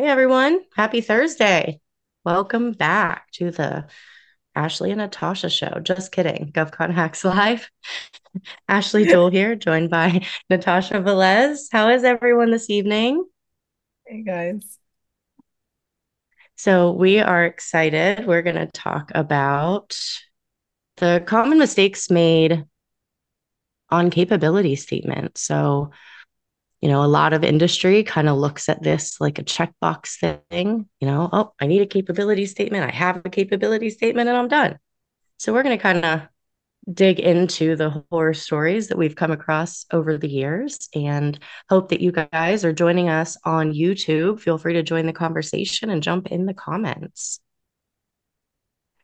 everyone. Happy Thursday. Welcome back to the Ashley and Natasha show. Just kidding. GovConHacks Live. Ashley Joel here, joined by Natasha Velez. How is everyone this evening? Hey guys. So, we are excited. We're going to talk about the common mistakes made on capability statements. So, a lot of industry kind of looks at this like a checkbox thing. Oh, I need a capability statement. I have a capability statement and I'm done. So we're going to kind of dig into the horror stories that we've come across over the years and hope that you guys are joining us on YouTube. Feel free to join the conversation and jump in the comments.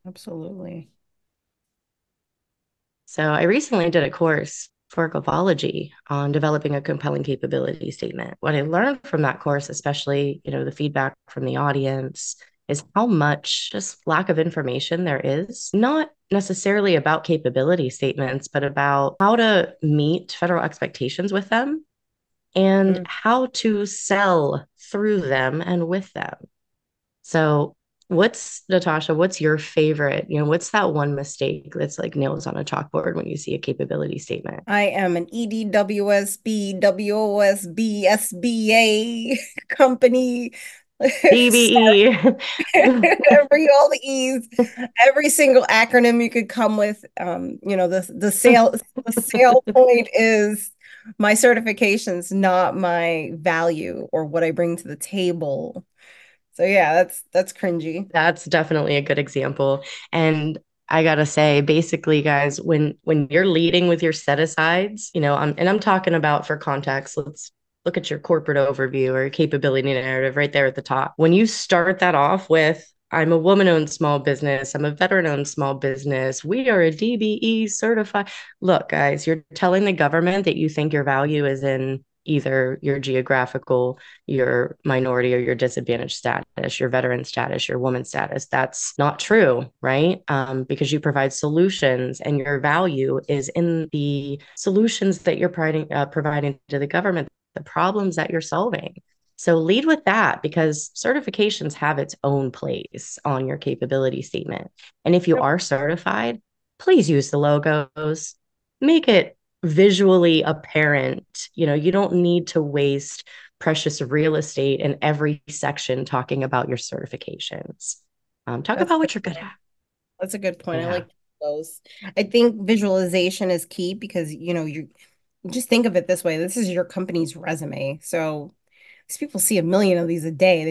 Absolutely. So I recently did a course for Govology on developing a compelling capability statement. What I learned from that course, especially, the feedback from the audience, is how much just lack of information there is, not necessarily about capability statements, but about how to meet federal expectations with them and Mm. how to sell through them and with them. So, what's your favorite? What's that one mistake that's like nails on a chalkboard when you see a capability statement? I am an EDWSB, WOSB, SBA company. Sorry, DBE. all the E's, every single acronym you could come with. The sale point is my certifications, not my value or what I bring to the table. So yeah, that's cringy. That's definitely a good example. And I gotta say, basically, guys, when you're leading with your set asides, I'm talking about for context, let's look at your corporate overview or your capability narrative right there at the top. When you start that off with, I'm a woman-owned small business, I'm a veteran-owned small business, we are a DBE certified. Look, guys, you're telling the government that you think your value is in either your geographical, your minority or your disadvantaged status, your veteran status, your woman status. That's not true, right? Because you provide solutions and your value is in the solutions that you're providing to the government, the problems that you're solving. So lead with that because certifications have its own place on your capability statement. And if you Yep. are certified, please use the logos, make it visually apparent. You don't need to waste precious real estate in every section talking about your certifications. Talk That's about good. what you're good at. That's a good point. I Yeah. like those. I think visualization is key because, you just think of it this way. This is your company's resume. So these people see a million of these a day.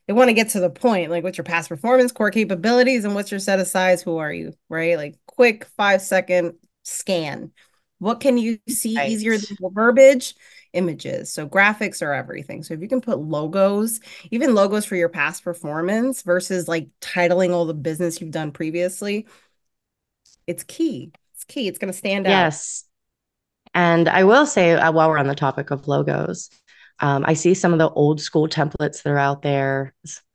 They want to get to the point, like what's your past performance, core capabilities, and what's your set asides? Who are you? Right? Like quick 5-second scan. What can you see Right. easier than verbiage? Images. So graphics are everything. So if you can put logos, even logos for your past performance versus like titling all the business you've done previously, it's key. It's key. It's going to stand out. Yes. And I will say, while we're on the topic of logos, I see some of the old school templates that are out there,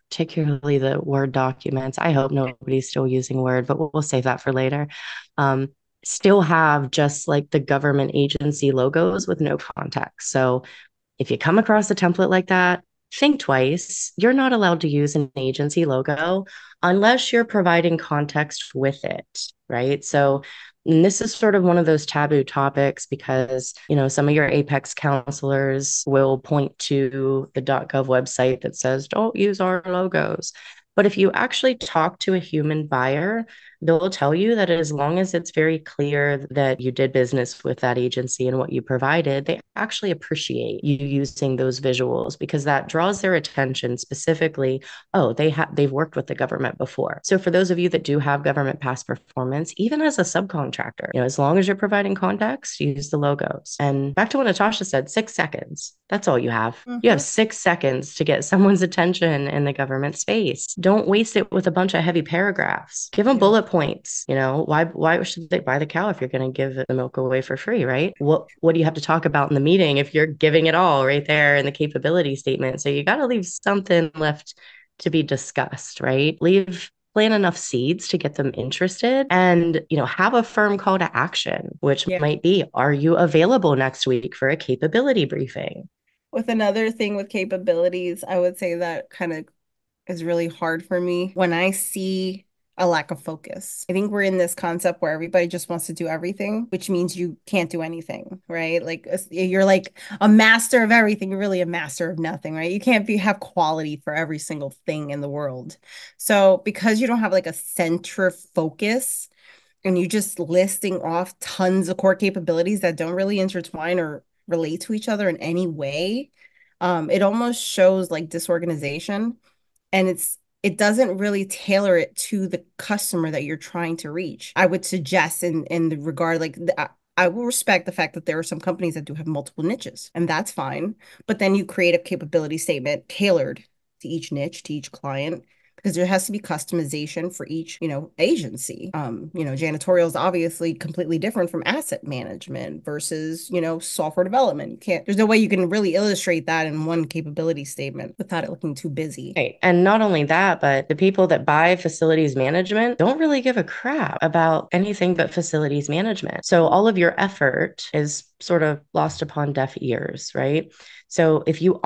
particularly the Word documents. I hope nobody's still using Word, but we'll save that for later. Um, Still have just like the government agency logos with no context. So if you come across a template like that, think twice. You're not allowed to use an agency logo unless you're providing context with it, right? So, and this is sort of one of those taboo topics because, some of your Apex counselors will point to the .gov website that says, don't use our logos. But if you actually talk to a human buyer, they'll tell you that as long as it's very clear that you did business with that agency and what you provided, they actually appreciate you using those visuals because that draws their attention specifically. Oh, they've worked with the government before. So for those of you that do have government past performance, even as a subcontractor, as long as you're providing context, use the logos. And back to what Natasha said, 6 seconds. That's all you have. You have Mhm. 6 seconds to get someone's attention in the government space. Don't waste it with a bunch of heavy paragraphs. Give them Yeah. bullet points. Why should they buy the cow if you're going to give the milk away for free, right? What do you have to talk about in the meeting if you're giving it all right there in the capability statement? So you got to leave something left to be discussed, right? Plant enough seeds to get them interested and have a firm call to action, which Yeah. might be, are you available next week for a capability briefing? With another thing with capabilities, I would say that kind of is really hard for me when I see a lack of focus. I think we're in this concept where everybody just wants to do everything, which means you can't do anything, right? Like you're like a master of everything, you're really a master of nothing, right? You can't be have quality for every single thing in the world. So because you don't have like a center focus, and you just listing off tons of core capabilities that don't really intertwine or relate to each other in any way, it almost shows like disorganization, and it doesn't really tailor it to the customer that you're trying to reach. I would suggest in the regard like I will respect the fact that there are some companies that do have multiple niches, and that's fine. But then you create a capability statement tailored to each niche, to each client, because there has to be customization for each, agency. Janitorial is obviously completely different from asset management versus, software development. There's no way you can really illustrate that in one capability statement without it looking too busy. Right. And not only that, but the people that buy facilities management don't really give a crap about anything but facilities management. So all of your effort is sort of lost upon deaf ears, right? So if you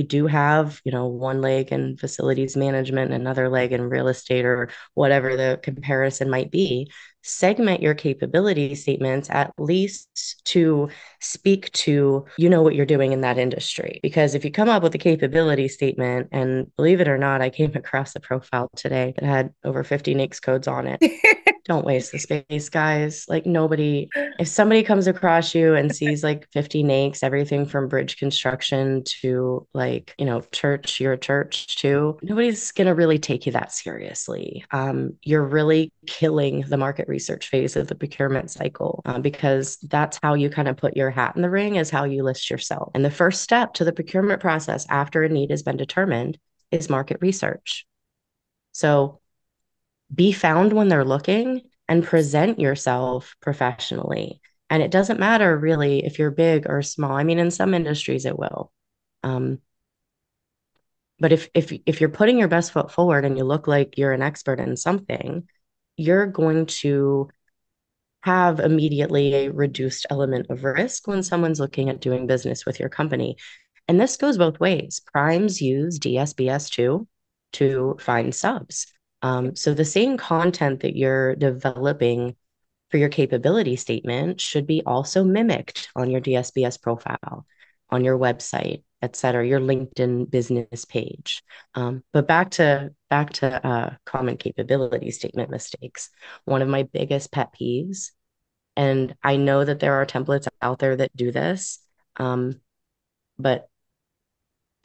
do have, one leg in facilities management, another leg in real estate or whatever the comparison might be, segment your capability statements at least to speak to what you're doing in that industry. Because if you come up with a capability statement, and believe it or not, I came across a profile today that had over 50 NAICS codes on it. Don't waste the space, guys. Like nobody, if somebody comes across you and sees like 50 NAICS, everything from bridge construction to like, church, your church too, nobody's going to really take you that seriously. You're really killing the market research phase of the procurement cycle, because that's how you kind of put your hat in the ring, is how you list yourself. And the first step to the procurement process after a need has been determined is market research. So be found when they're looking and present yourself professionally. And it doesn't matter really if you're big or small. I mean, in some industries it will. Um, but if you're putting your best foot forward and you look like you're an expert in something, you're going to have immediately a reduced element of risk when someone's looking at doing business with your company. And this goes both ways. Primes use DSBS too to find subs. So the same content that you're developing for your capability statement should be also mimicked on your DSBS profile, on your website, et cetera, your LinkedIn business page. But back to common capability statement mistakes. One of my biggest pet peeves, and I know that there are templates out there that do this, but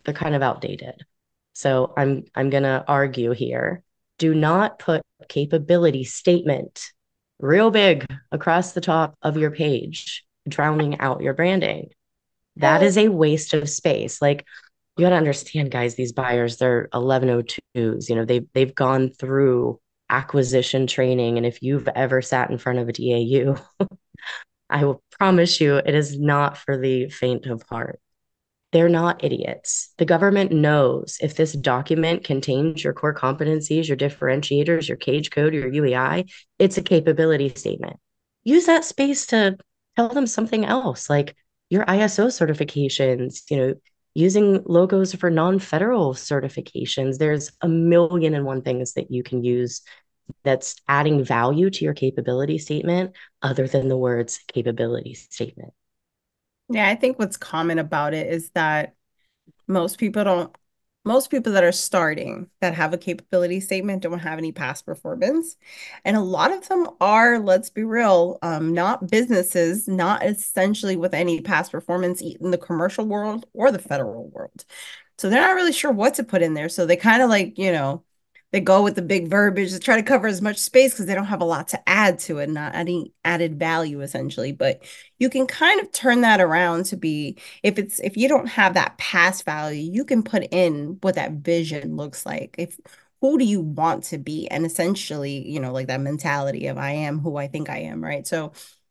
they're kind of outdated. So I'm gonna argue here. Do not put capability statement real big across the top of your page, drowning out your branding. That is a waste of space. Like you got to understand, guys, these buyers, they're 1102s. They've gone through acquisition training. And if you've ever sat in front of a DAU, I will promise you it is not for the faint of heart. They're not idiots. The government knows if this document contains your core competencies, your differentiators, your cage code, your UEI, it's a capability statement. Use that space to tell them something else, like your ISO certifications, using logos for non-federal certifications. There's a million and one things that you can use that's adding value to your capability statement other than the words capability statement. Yeah, I think what's common about it is that most people don't, most people that are starting that have a capability statement don't have any past performance. And a lot of them are, let's be real, not businesses, not essentially with any past performance in the commercial world or the federal world. So they're not really sure what to put in there. So they kind of like, they go with the big verbiage to try to cover as much space because they don't have a lot to add to it, not any added value essentially. But you can kind of turn that around to be, if you don't have that past value, you can put in what that vision looks like. If who do you want to be? And essentially, like that mentality of I am who I think I am, right? So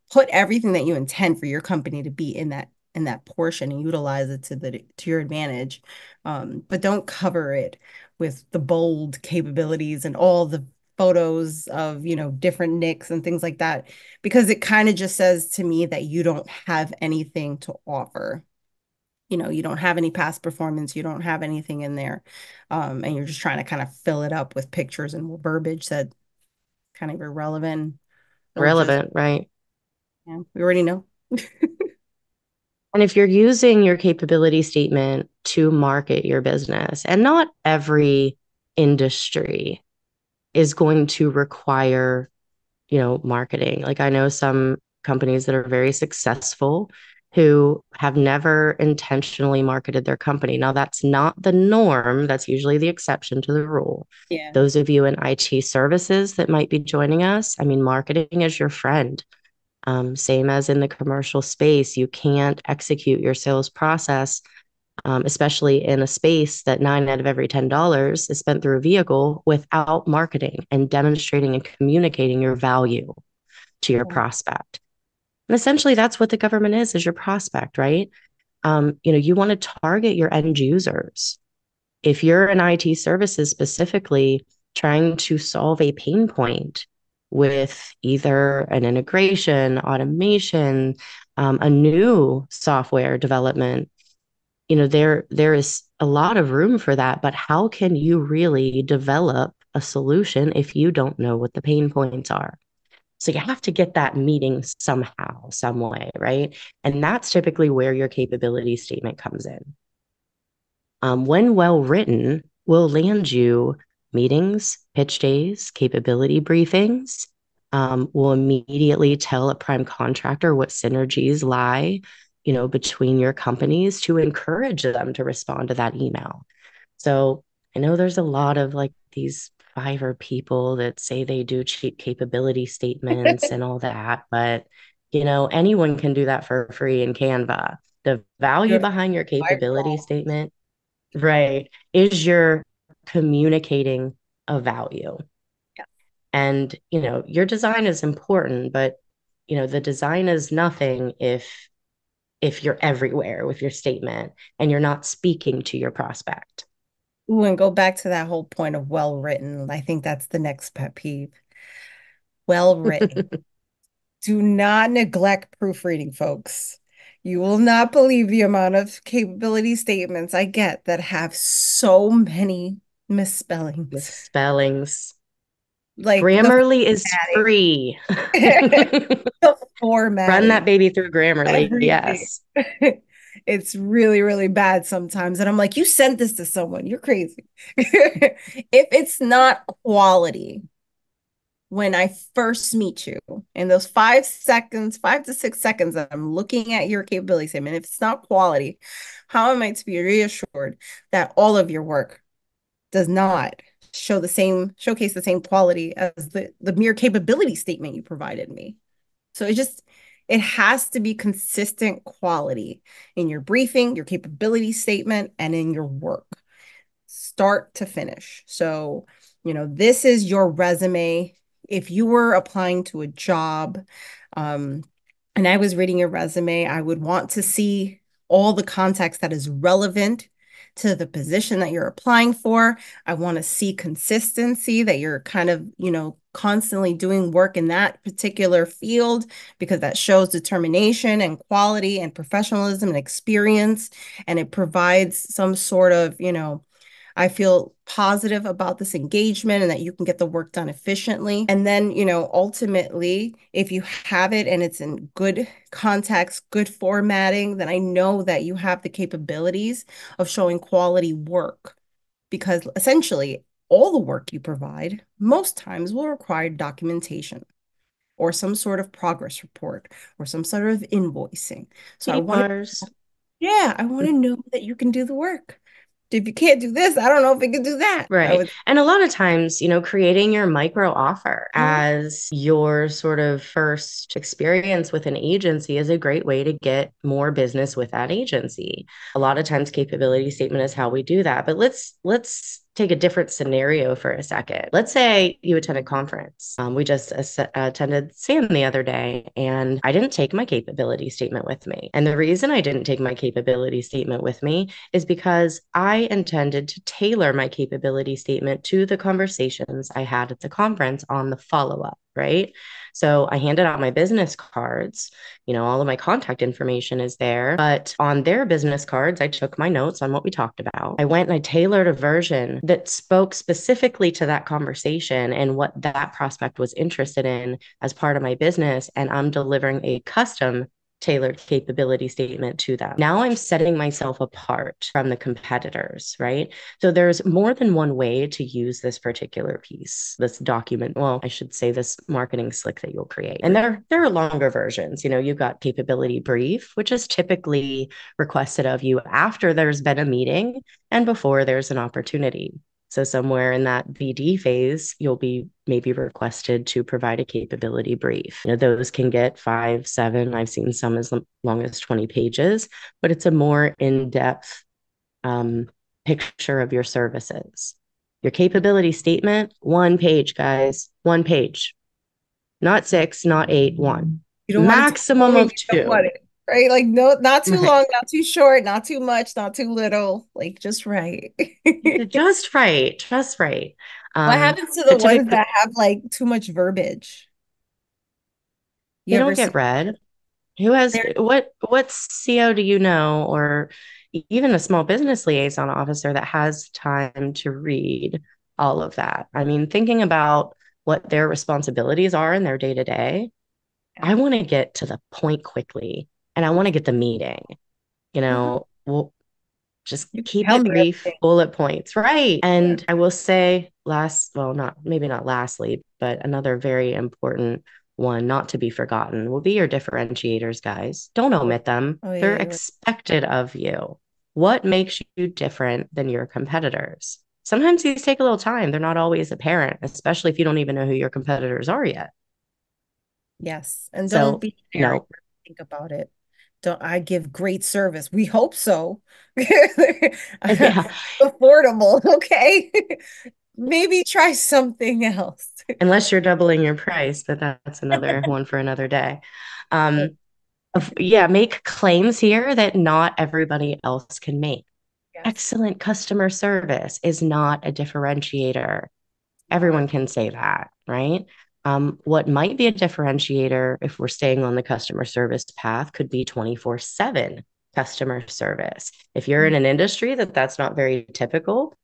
put everything that you intend for your company to be in that portion and utilize it to your advantage. But don't cover it with the bold capabilities and all the photos of, different nicks and things like that, because it kind of just says to me that you don't have anything to offer. you don't have any past performance, you don't have anything in there, and you're just trying to kind of fill it up with pictures and verbiage that kind of irrelevant. Don't just, Relevant, right? yeah, we already know. And if you're using your capability statement to market your business, and not every industry is going to require, marketing. Like I know some companies that are very successful who have never intentionally marketed their company. Now, that's not the norm, that's usually the exception to the rule. Yeah. Those of you in IT services that might be joining us, I mean, marketing is your friend. Same as in the commercial space, you can't execute your sales process, especially in a space that 9 out of every $10 is spent through a vehicle, without marketing and demonstrating and communicating your value to your prospect. And essentially, that's what the government is your prospect, right? You want to target your end users. If you're in IT services specifically trying to solve a pain point with either an integration, automation, a new software development, there is a lot of room for that. But how can you really develop a solution if you don't know what the pain points are? So you have to get that meeting somehow, some way, right? And that's typically where your capability statement comes in. When well written, will land you meetings, pitch days, capability briefings. Will immediately tell a prime contractor what synergies lie, between your companies, to encourage them to respond to that email. So I know there's a lot of like these Fiverr people that say they do cheap capability statements and all that, but anyone can do that for free in Canva. The You value have to behind your fight it capability all. statement, right, is you're communicating a value. Yeah. And, your design is important, but the design is nothing if you're everywhere with your statement and you're not speaking to your prospect. Ooh, and go back to that whole point of well written. I think that's the next pet peeve. Well written. Do not neglect proofreading, folks. You will not believe the amount of capability statements I get that have so many misspellings. Misspellings. Like the Grammarly is formatting, free. the Run that formatting, baby through Grammarly. everything. Yes. It's really, really bad sometimes. And I'm like, you sent this to someone. You're crazy. If it's not quality, when I first meet you, in those 5 seconds, 5 to 6 seconds that I'm looking at your capability statement, if it's not quality, how am I to be reassured that all of your work does not showcase the same quality as the mere capability statement you provided me? So it has to be consistent quality in your briefing, your capability statement, and in your work, start to finish. So, this is your resume. If you were applying to a job, um, and I was reading your resume, I would want to see all the context that is relevant to the position that you're applying for. I want to see consistency, that you're kind of, constantly doing work in that particular field, because that shows determination and quality and professionalism and experience. And it provides some sort of, I feel positive about this engagement and that you can get the work done efficiently. And then, ultimately, if you have it and it's in good context, good formatting, then I know that you have the capabilities of showing quality work, because essentially all the work you provide most times will require documentation or some sort of progress report or some sort of invoicing. So PPARs. I want to know that you can do the work. If you can't do this, I don't know if it can do that. I Right. would. And a lot of times, creating your micro offer Mhm. as your sort of first experience with an agency is a great way to get more business with that agency. A lot of times capability statement is how we do that. But let's take a different scenario for a second. Let's say you attend a conference. We just attended SAM the other day, and I didn't take my capability statement with me. And the reason I didn't take my capability statement with me is because I intended to tailor my capability statement to the conversations I had at the conference on the follow up, right? So I handed out my business cards. All of my contact information is there. But on their business cards, I took my notes on what we talked about. I went and I tailored a version that spoke specifically to that conversation and what that prospect was interested in as part of my business. And I'm delivering a custom tailored capability statement to them. Now I'm setting myself apart from the competitors, right? So there's more than one way to use this particular piece, this document. Well, I should say this marketing slick that you'll create. And there are longer versions. You've got capability brief, which is typically requested of you after there's been a meeting and before there's an opportunity. So somewhere in that BD phase, you'll be maybe requested to provide a capability brief. Those can get 5, 7. I've seen some as long as 20 pages, but it's a more in-depth picture of your services. Your capability statement, 1 page, guys, 1 page, not 6, not 8, 1. You don't want it to be Maximum boring. of You don't want 2. it, right? Like no, not too Right. long, not too short, not too much, not too little. Like just right. Just right. Just right. What happens to the But ones typically, that have like too much verbiage? You they ever don't see get read. Who has there? what CO do you know, or even a small business liaison officer that has time to read all of that? I mean, thinking about what their responsibilities are in their day to day, Yeah. I want to get to the point quickly and I want to get the meeting. Mhm. We'll just You can keep tell it me brief, everything. bullet points, right? Yeah. And I will say well, not maybe not lastly, but another very important one not to be forgotten will be your differentiators, guys. Don't Oh, omit them. oh yeah, They're you're right. expected of you. What makes you different than your competitors? Sometimes these take a little time. They're not always apparent, especially if you don't even know who your competitors are yet. Yes. And don't So, be generic. no, Think about it. Don't I give great service? We hope so. yeah, Affordable, okay? Maybe try something else. unless you're doubling your price, but that's another one for another day. Um, yeah, make claims here that not everybody else can make. Yes. Excellent customer service is not a differentiator. Not. Everyone can say that, right? What might be a differentiator if we're staying on the customer service path could be 24/7 customer service. If you're in an industry that's not very typical,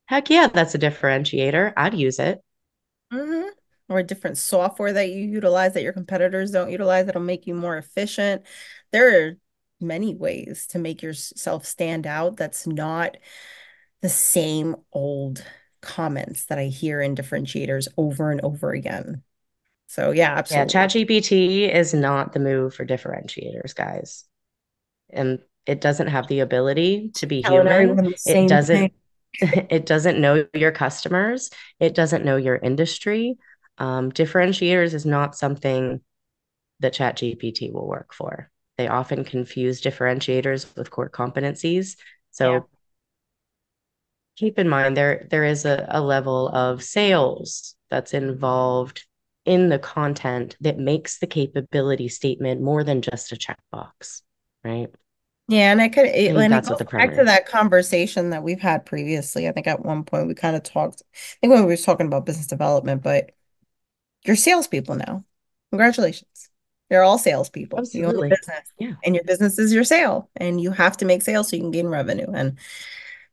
heck yeah, that's a differentiator. I'd use it. Mm-hmm. Or different software that you utilize that your competitors don't utilize that'll make you more efficient. There are many ways to make yourself stand out that's not the same old comments that I hear in differentiators over and over again. So yeah, Yeah, absolutely. ChatGPT is not the move for differentiators, guys. And it doesn't have the ability to be Telling human. everyone the It same thing. doesn't it doesn't know your customers. It doesn't know your industry. Differentiators is not something that ChatGPT will work for. They often confuse differentiators with core competencies. Yeah. So keep in mind there is a level of sales that's involved in the content that makes the capability statement more than just a checkbox, right? Yeah, and I think and it that's what goes the back to primary. that conversation that we've had previously. I think at one point we kind of talked, I think when we were talking about business development, but you're salespeople now. Congratulations. You're all salespeople. You own a Absolutely. business, Yeah. and your business is your sale, and you have to make sales so you can gain revenue. And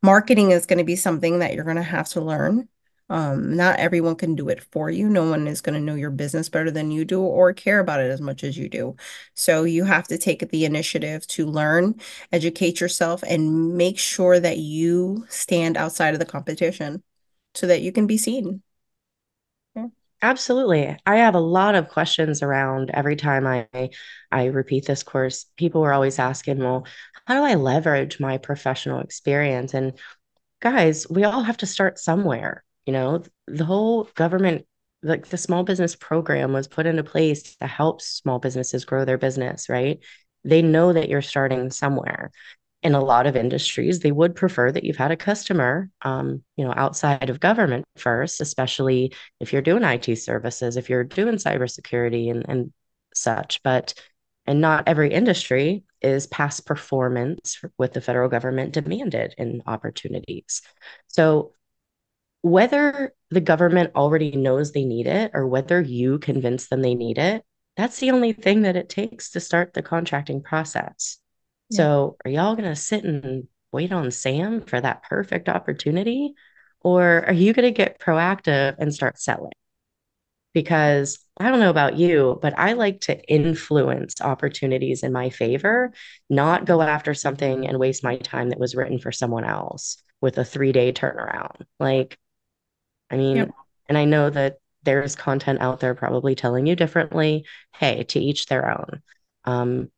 marketing is going to be something that you're going to have to learn. Not everyone can do it for you. No one is going to know your business better than you do or care about it as much as you do. So you have to take the initiative to learn, educate yourself, and make sure that you stand outside of the competition so that you can be seen. Yeah. Absolutely. I have a lot of questions around every time I repeat this course. People were always asking, well, how do I leverage my professional experience? And guys, we all have to start somewhere. The whole government, like the small business program was put into place to help small businesses grow their business, right? They know that you're starting somewhere. In a lot of industries, they would prefer that you've had a customer, outside of government first, especially if you're doing IT services, if you're doing cybersecurity and such. And not every industry is past performance with the federal government demanded in opportunities. So whether the government already knows they need it or whether you convince them they need it, that's the only thing that it takes to start the contracting process. Yeah. So, are y'all going to sit and wait on Sam for that perfect opportunity? Or are you going to get proactive and start selling? Because I don't know about you, but I like to influence opportunities in my favor, not go after something and waste my time that was written for someone else with a 3 day turnaround. Like, I Yep. mean, and I know that there's content out there probably telling you differently. Hey, to each their own. Um,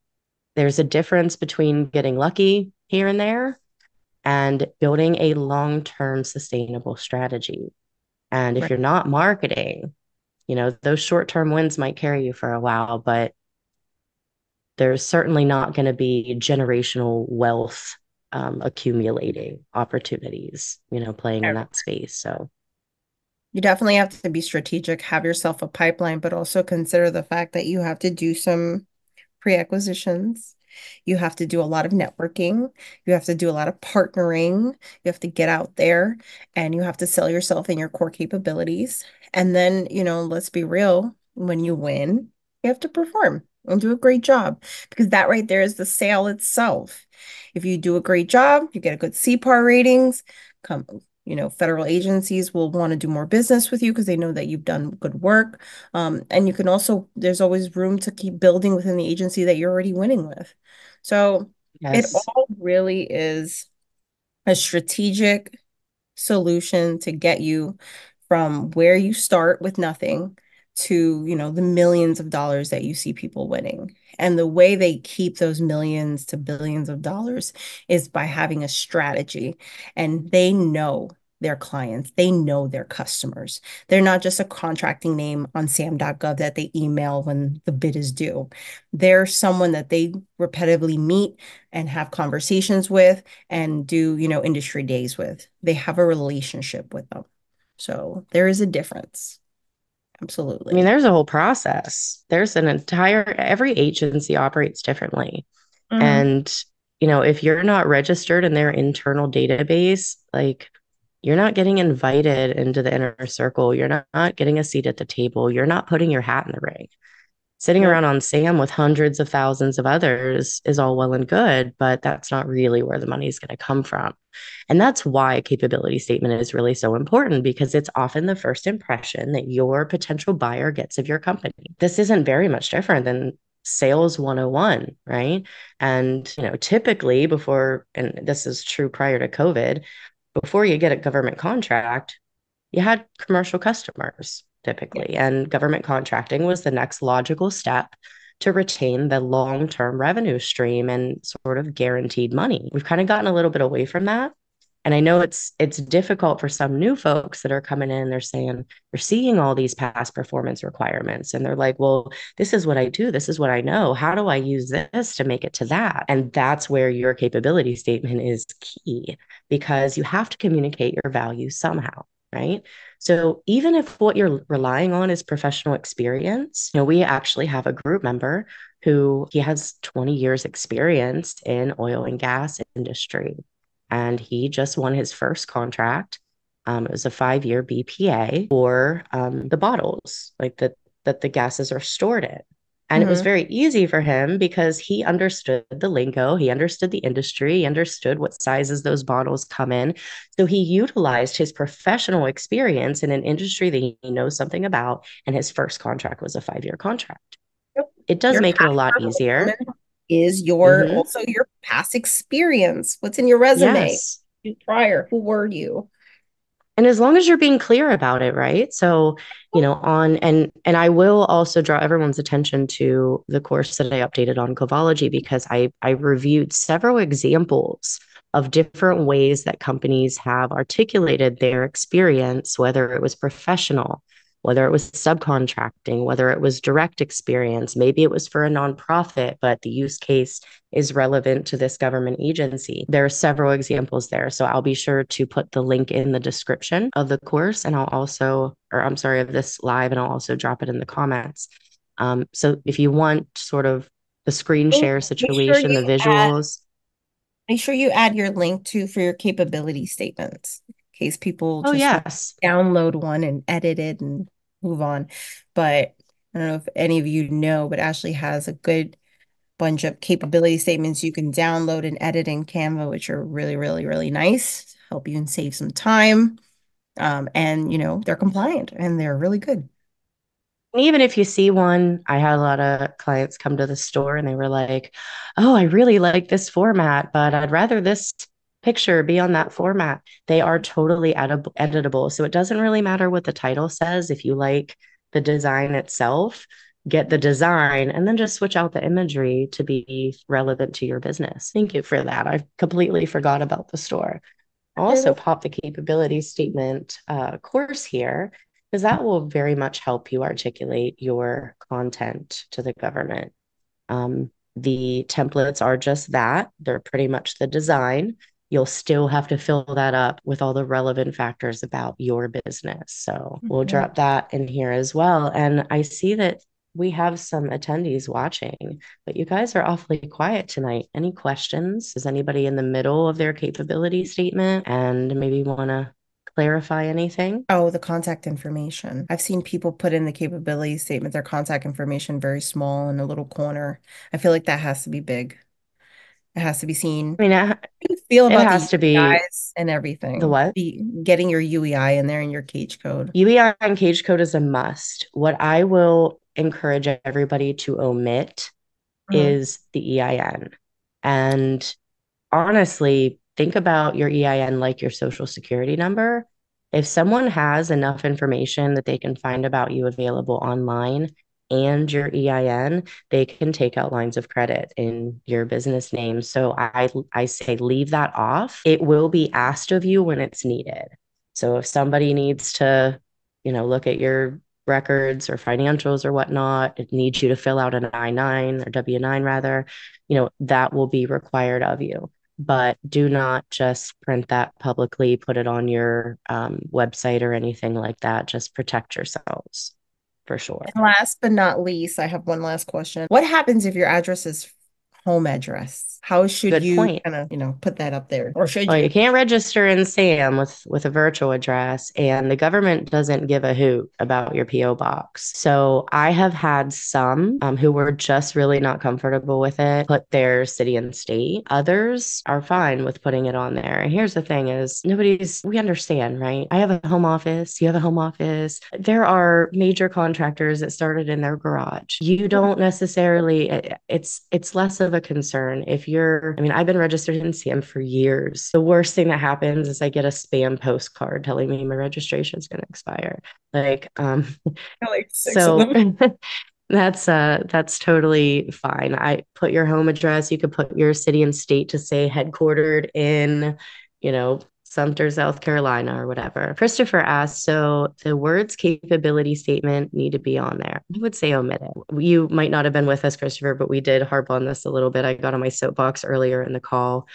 there's a difference between getting lucky here and there and building a long term sustainable strategy. And if Right. you're not marketing, those short term wins might carry you for a while, but there's certainly not going to be generational wealth accumulating opportunities, playing in that space. So, You definitely have to be strategic, have yourself a pipeline, but also consider the fact that you have to do some pre-acquisitions. You have to do a lot of networking. You have to do a lot of partnering. You have to get out there and you have to sell yourself and your core capabilities. And then, let's be real, when you win, you have to perform and do a great job because that right there is the sale itself. If you do a great job, you get a good CPAR ratings, come, federal agencies will want to do more business with you because they know that you've done good work. And you can also, there's always room to keep building within the agency that you're already winning with. So it yes. all really is a strategic solution to get you from where you start with nothing to, the millions of dollars that you see people winning. And the way they keep those millions to billions of dollars is by having a strategy. And they know their clients, they know their customers. They're not just a contracting name on SAM.gov that they email when the bid is due. They're someone that they repetitively meet and have conversations with and do, industry days with. They have a relationship with them. So there is a difference. I mean, Absolutely. there's a whole process. There's an entire, every agency operates differently. Hmm. And, if you're not registered in their internal database, like you're not getting invited into the inner circle. You're not getting a seat at the table. You're not putting your hat in the ring. Sitting Nope. around on SAM with hundreds of thousands of others is all well and good, but that's not really where the money is going to come from. And that's why a capability statement is really so important because it's often the first impression that your potential buyer gets of your company. This isn't very much different than sales 101, right? And, typically before, and this is true prior to COVID, before you get a government contract, you had commercial customers Yeah. typically, and government contracting was the next logical step to retain the long term revenue stream and sort of guaranteed money. We've kind of gotten a little bit away from that. And I know it's difficult for some new folks that are coming in. They're saying they're seeing all these past performance requirements, and they're like, "Well, this is what I do. This is what I know. How do I use this to make it to that?" And that's where your capability statement is key because you have to communicate your value somehow, right? So even if what you're relying on is professional experience, we actually have a group member who he has 20 years experience in oil and gas industry. And he just won his first contract. It was a 5 year BPA for the bottles, like that the gases are stored in. And it was Hmm. very easy for him because he understood the lingo, he understood the industry, he understood what sizes those bottles come in. So he utilized his professional experience in an industry that he knows something about, and his first contract was a 5 year contract. Yep. It does Your make it a past lot easier. performance is your Hmm. also your past experience. What's in your resume? Yes. Prior, who were you? And as long as you're being clear about it, right? So, on and I will also draw everyone's attention to the course that I updated on Covology because I reviewed several examples of different ways that companies have articulated their experience, whether it was professional, whether it was subcontracting, whether it was direct experience, maybe it was for a nonprofit, but the use case is relevant to this government agency. There are several examples there. So I'll be sure to put the link in the description of the course and I'll also, or I'm sorry, of this live, and I'll also drop it in the comments. So if you want sort of the screen Make share make sure situation, the you add visuals, make sure you add your link to for your capability statements. in case people Oh, just want yes. to download one and edit it and move on. But I don't know if any of you know, but Ashley has a good bunch of capability statements you can download and edit in Canva, which are really, really, really nice to help you and save some time. And they're compliant and they're really good. Even if you see one, I had a lot of clients come to the store and they were like, "Oh, I really like this format, but I'd rather this picture be on that format." They are totally editable. So it doesn't really matter what the title says. If you like the design itself, get the design and then just switch out the imagery to be relevant to your business. Thank you for that. I completely forgot about the store. Also pop the capability statement course here because that will very much help you articulate your content to the government. The templates are just that. They're pretty much the design. You'll still have to fill that up with all the relevant factors about your business. So we'll Mhm. drop that in here as well. And I see that we have some attendees watching, but you guys are awfully quiet tonight. Any questions? Is anybody in the middle of their capability statement and maybe want to clarify anything? Oh, the contact information. I've seen people put in the capability statement, their contact information very small in a little corner. I feel like that has to be big. It has to be seen. I mean, How do you feel it about the has to be UEIs and the everything? what? Getting your UEI in there in your cage code. UEI and cage code is a must. What I will encourage everybody to omit Mhm. is the EIN. And honestly, think about your EIN like your social security number. If someone has enough information that they can find about you available online and your EIN, they can take out lines of credit in your business name. So I say leave that off. It will be asked of you when it's needed. So if somebody needs to, look at your records or financials or whatnot, it needs you to fill out an I-9 or W-9 rather, that will be required of you, but do not just print that publicly, put it on your website or anything like that. Just protect yourselves for sure. And last but not least, I have one last question. What happens if your address is home address? How should Good you point. kind of, put that up there? Or should Well, you? you can't register in SAM with a virtual address, and the government doesn't give a hoot about your PO box. So I have had some who were just really not comfortable with it put their city and state. Others are fine with putting it on there. And here's the thing: is we understand, right? I have a home office. You have a home office. There are major contractors that started in their garage. You don't necessarily. It's less of a concern if you're. I mean, I've been registered in SAM for years. The worst thing that happens is I get a spam postcard telling me my registration is going to expire. Like, I like six of so them. that's totally fine. I put your home address. You could put your city and state to say headquartered in, Sumter, South Carolina or whatever. Christopher asked, so the words capability statement need to be on there. I would say omit it. You might not have been with us, Christopher, but we did harp on this a little bit. I got on my soapbox earlier in the call.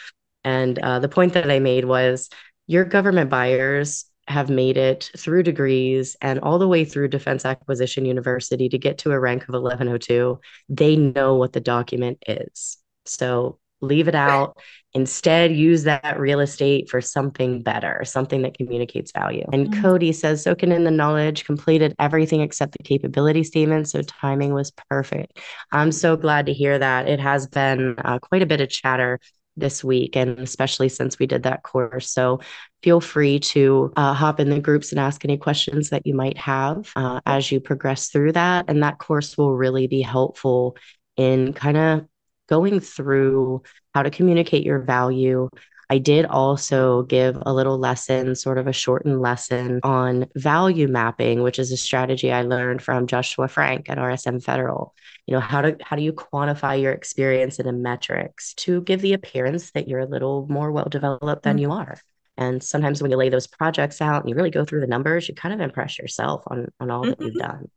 And the point that I made was your government buyers have made it through degrees and all the way through Defense Acquisition University to get to a rank of 1102. They know what the document is. So leave it out. Instead, use that real estate for something better, something that communicates value. And Mhm. Cody says, soaking in the knowledge, completed everything except the capability statement. So timing was perfect. I'm so glad to hear that. It has been quite a bit of chatter this week, and especially since we did that course. So feel free to hop in the groups and ask any questions that you might have as you progress through that. And that course will really be helpful in kind of going through how to communicate your value. I did also give a little lesson, sort of a shortened lesson on value mapping, which is a strategy I learned from Joshua Frank at RSM Federal. How do you quantify your experience in a metrics to give the appearance that you're a little more well developed than you are. And sometimes when you lay those projects out and you really go through the numbers, you kind of impress yourself on all that you've Mhm. done.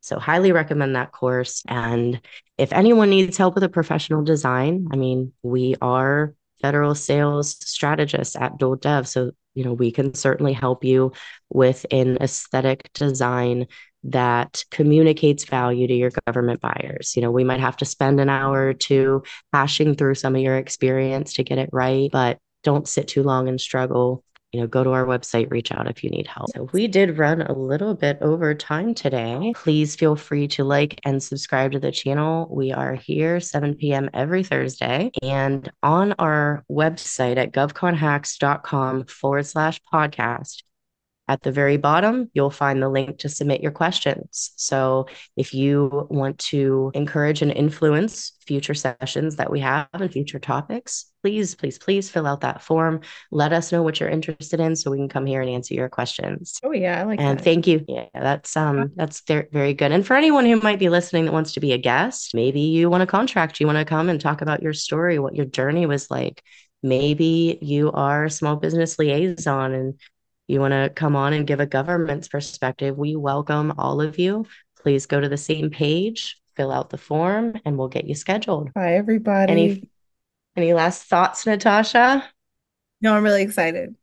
So highly recommend that course. And if anyone needs help with a professional design, I mean, we are federal sales strategists at Dual Dev. So, we can certainly help you with an aesthetic design that communicates value to your government buyers. We might have to spend an hour or two hashing through some of your experience to get it right, but don't sit too long and struggle. go to our website, reach out if you need help. So we did run a little bit over time today. Please feel free to like and subscribe to the channel. We are here 7 p.m. every Thursday. And on our website at govconhacks.com/podcast, at the very bottom, you'll find the link to submit your questions. So if you want to encourage and influence future sessions that we have and future topics, please, please, please fill out that form. Let us know what you're interested in so we can come here and answer your questions. Oh yeah, I like And that. thank you. Yeah, that's very, very good. And for anyone who might be listening that wants to be a guest, maybe you want a contract, you want to come and talk about your story, what your journey was like. Maybe you are a small business liaison and you want to come on and give a government's perspective. We welcome all of you. Please go to the same page, fill out the form, and we'll get you scheduled. Bye, everybody. Any any last thoughts, Natasha? No, I'm really excited.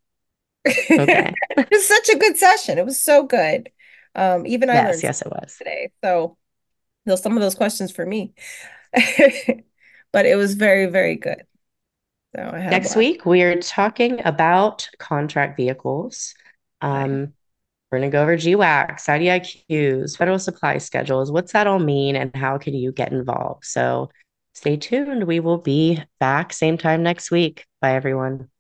Okay. It was such a good session. It was so good. Even I Yes, learned yes, something it was. today. So those some of those questions for me. But it was very, very good. So I had a Next blast. week, we're talking about contract vehicles. Bye. We're going to go over GWACs, IDIQs, federal supply schedules. What's that all mean and how can you get involved? So stay tuned. We will be back same time next week. Bye, everyone.